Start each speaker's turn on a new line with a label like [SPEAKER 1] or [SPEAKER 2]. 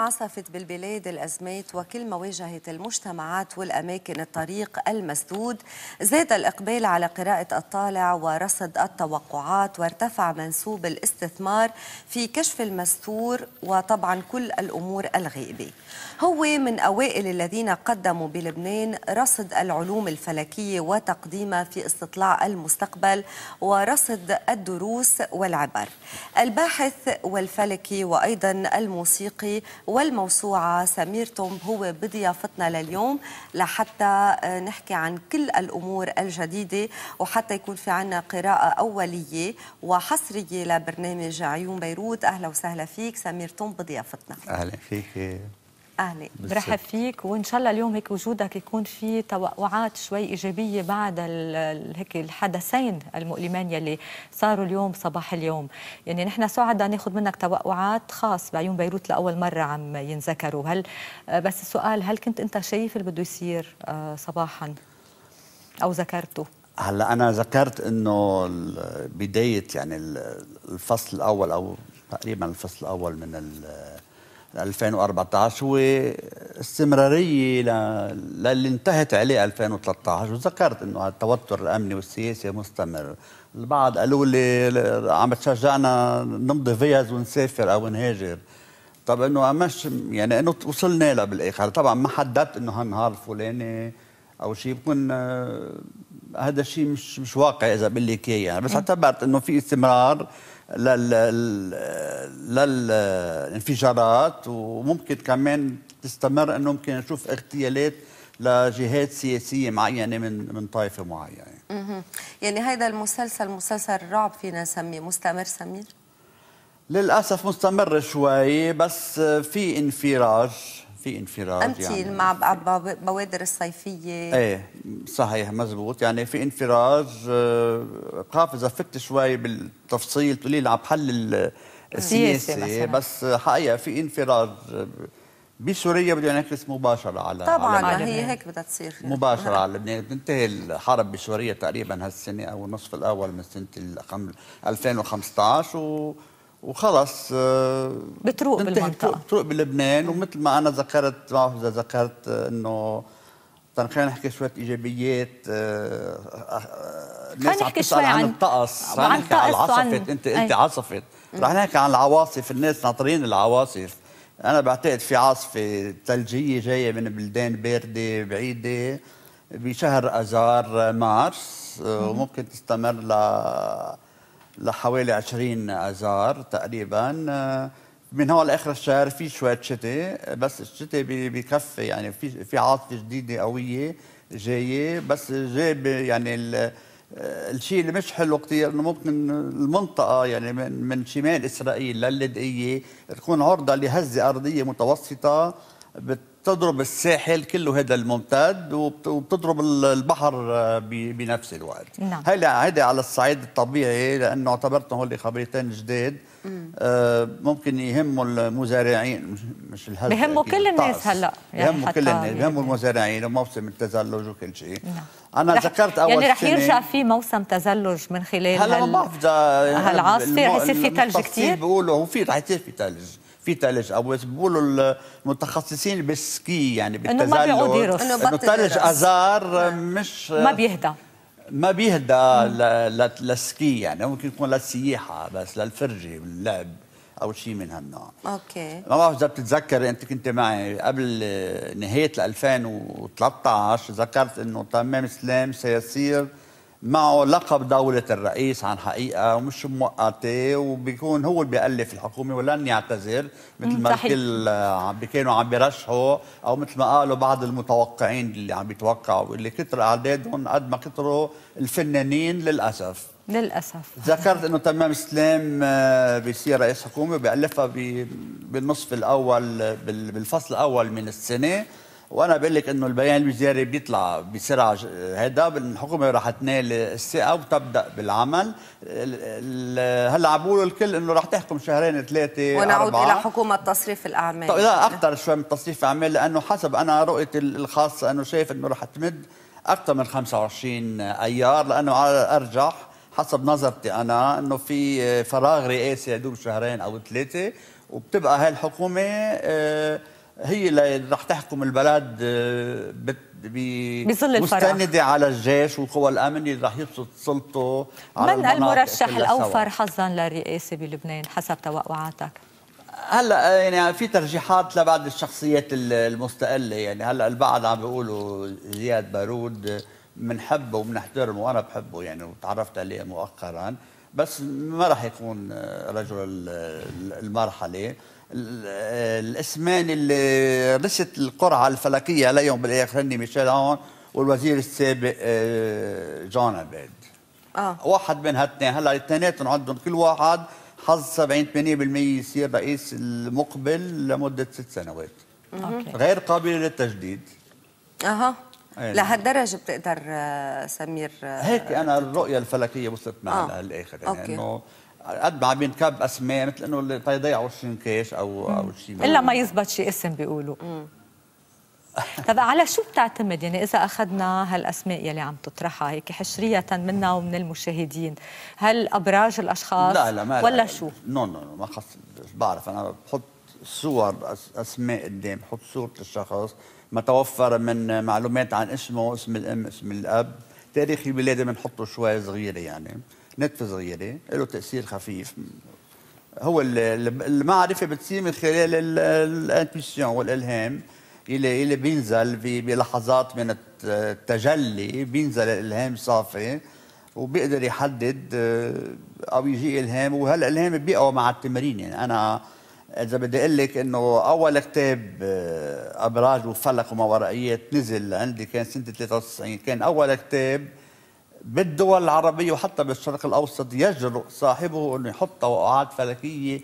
[SPEAKER 1] عصفت بالبلاد الأزمات وكل ما واجهت المجتمعات والأماكن الطريق المسدود، زاد الإقبال على قراءة الطالع ورصد التوقعات، وارتفع منسوب الاستثمار في كشف المستور وطبعا كل الأمور الغائبة. هو من أوائل الذين قدموا بلبنان رصد العلوم الفلكية وتقديمها في استطلاع المستقبل ورصد الدروس والعبر. الباحث والفلكي وأيضا الموسيقي والموسوعة سمير تومب هو بضيافتنا لليوم لحتى نحكي عن كل الأمور الجديدة وحتى يكون في عنا قراءة أولية وحصرية لبرنامج عيون بيروت. أهلا وسهلا فيك سمير تومب بضيافتنا.
[SPEAKER 2] أهلا فيك.
[SPEAKER 1] أهلا.
[SPEAKER 3] برحب فيك، وإن شاء الله اليوم هيك وجودك يكون في توقعات شوي إيجابية بعد هيك الحدثين المؤلمين يلي صاروا اليوم صباح اليوم. يعني نحن سعداء ناخذ منك توقعات خاص بعيون بيروت لأول مرة عم ينذكروا. هل بس السؤال، هل كنت أنت شايف اللي بده يصير صباحا أو ذكرته؟
[SPEAKER 2] هلا أنا ذكرت إنه بداية يعني الفصل الأول أو تقريبا الفصل الأول من 2014 هو استمرارية للي انتهت عليه 2013، وذكرت انه التوتر الامني والسياسي مستمر. البعض قالوا لي عم تشجعنا نمضي فيز ونسافر او نهاجر. طب انه مش يعني انه وصلنا له بالاخر. طبعا ما حددت انه هالنهار الفلاني او شيء، بكون هذا الشيء مش واقع اذا بقول لك اياه يعني، بس اعتبرت انه في استمرار للانفجارات، وممكن كمان تستمر انه ممكن نشوف اغتيالات لجهات سياسيه معينه من طائفه معينه.
[SPEAKER 1] يعني هذا مسلسل رعب فينا نسميه مستمر سمير؟
[SPEAKER 2] للاسف مستمر شوي، بس في انفراج
[SPEAKER 1] أنت يعني مع بوادر الصيفية.
[SPEAKER 2] ايه صحيح مزبوط، يعني في انفراج. بخاف اذا فت شوي بالتفصيل تقولي لي عم بحل السياسي، بس حقيقه في انفراج بسوريا. بده ينعكس مباشره على
[SPEAKER 1] طبعا على هي هيك بدها تصير
[SPEAKER 2] مباشره على لبنان. بتنتهي الحرب بسوريا تقريبا هالسنه او النصف الاول من سنه 2015 وخلص
[SPEAKER 3] بتروق بالمنطقة،
[SPEAKER 2] بتروق بلبنان. ومثل ما أنا ذكرت، ما بعرف إذا ذكرت إنه خلينا نحكي شوية إيجابيات. الناس عم تسأل عن الطقس، خلينا نحكي عن العاصفة. أنت عاصفة، رح نحكي عن العواصف. الناس ناطرين العواصف. أنا بعتقد في عاصفة ثلجية جاية من بلدان باردة بعيدة بشهر أذار مارس، وممكن تستمر لحوالي 20 آذار تقريبا. من هون لاخر الشهر في شويه شتاء، بس الشتاء بكفي يعني. في عاصفه جديده قويه جايه، بس جاي يعني الشيء اللي مش حلو كثير انه ممكن المنطقه يعني من شمال اسرائيل لللاذقيه تكون عرضه لهزه ارضيه متوسطه بتضرب الساحل كله هذا الممتد، وبتضرب البحر بنفس الوقت.
[SPEAKER 3] نعم.
[SPEAKER 2] هيدا على الصعيد الطبيعي، لانه اعتبرتهم هول خبريتين جداد ممكن يهموا المزارعين، مش الهزة،
[SPEAKER 3] بيهموا كل الناس هلا
[SPEAKER 2] يعني بيهموا كل الناس، بيهموا المزارعين وموسم التزلج وكل شيء.
[SPEAKER 3] نعم.
[SPEAKER 2] انا ذكرت اول
[SPEAKER 3] يعني رح يرجع في موسم تزلج من خلال
[SPEAKER 2] هلا ما بعرف اذا
[SPEAKER 3] هالعاصفه رح يصير في ثلج كثير.
[SPEAKER 2] بيقولوا هو رح يصير في ثلج او بيقولوا المتخصصين بالسكي يعني بالتزلج انه الثلج اذار مش ما بيهدى للسكي، يعني ممكن يكون للسياحه بس للفرجه واللعب او شيء من هالنوع.
[SPEAKER 1] اوكي.
[SPEAKER 2] ما بعرف اذا بتتذكر، انت كنت معي قبل نهايه 2013 ذكرت انه تمام سلام سيصير معه لقب دولة الرئيس عن حقيقة ومش مؤقتة، وبيكون هو اللي بيألف الحكومة ولن يعتذر مثل ما الكل كانوا عم بيرشحوا، أو مثل ما قالوا بعض المتوقعين اللي عم بيتوقعوا اللي كتر أعدادهم قد ما كتروا الفنانين للأسف. ذكرت انه تمام سلام بيصير رئيس حكومه وبيألفها بالنصف الاول بالفصل الاول من السنه. وانا بقول لك انه البيان الوزاري بيطلع بسرعه، هذا الحكومه رح تنال الثقه وتبدا بالعمل. هلا عم بيقولوا الكل انه رح تحكم شهرين ثلاثه
[SPEAKER 1] ونعود الى حكومه تصريف الاعمال.
[SPEAKER 2] طيب لا اكثر شوي من تصريف الاعمال، لانه حسب انا رؤيتي الخاصه انه شايف انه رح تمد اكثر من 25 ايار، لانه على الارجح حسب نظرتي انا انه في فراغ رئاسي يدوب شهرين او ثلاثه، وبتبقى هاي الحكومه هي اللي رح تحكم البلد
[SPEAKER 3] بظل الفراغ،
[SPEAKER 2] مستندة على الجيش وقوى الأمن اللي رح يبسط سلطه على
[SPEAKER 3] من المرشح الأوفر حظا للرئاسة بلبنان حسب توقعاتك؟
[SPEAKER 2] هلا يعني في ترجيحات لبعض الشخصيات المستقله، يعني هلا البعض عم بيقولوا زياد بارود، بنحبه وبنحترمه وانا بحبه يعني وتعرفت عليه مؤخرا، بس ما راح يكون رجل المرحله. الاسمان اللي رست القرعه الفلكيه عليهم بالاخر هن ميشيل عون والوزير السابق جون عبيد. واحد من هالاثنين، هلا الاثنيناتهم عندهم كل واحد حظ 70 80% يصير رئيس المقبل لمده 6 سنوات. غير قابل للتجديد.
[SPEAKER 1] لهالدرجه بتقدر سمير؟
[SPEAKER 2] هيك انا الرؤيه الفلكيه وصلت معي للاخر، يعني انه قد ما عم ينكب اسماء مثل انه تيضيعوا الشنكاش او شيء
[SPEAKER 3] الا ما يزبط شيء اسم بيقولوا. طب على شو بتعتمد يعني اذا اخذنا هالاسماء يلي عم تطرحها هيك حشريه منا ومن المشاهدين؟ هل ابراج الاشخاص
[SPEAKER 2] لا ما
[SPEAKER 3] ولا
[SPEAKER 2] لا
[SPEAKER 3] شو؟
[SPEAKER 2] نو ما خص بعرف، انا بحط صور اسماء قدام، بحط صوره الشخص، ما توفر من معلومات عن اسمه، اسم الام، اسم الاب، تاريخ الولاده بنحطه شوي صغيره، يعني نتفه صغيره له تاثير خفيف. هو المعرفه بتصير من خلال الانتويسيون والالهام اللي بينزل بلحظات من التجلي، بينزل الالهام صافي وبيقدر يحدد او يجي الهام، وهالالهام بيقوى مع التمرين. يعني انا اذا بدي اقول لك انه اول كتاب ابراج وفلك وماورائيات نزل عندي كان سنه 93، كان اول كتاب بالدول العربيه وحتى بالشرق الاوسط يجرؤ صاحبه انه يحط توقعات فلكيه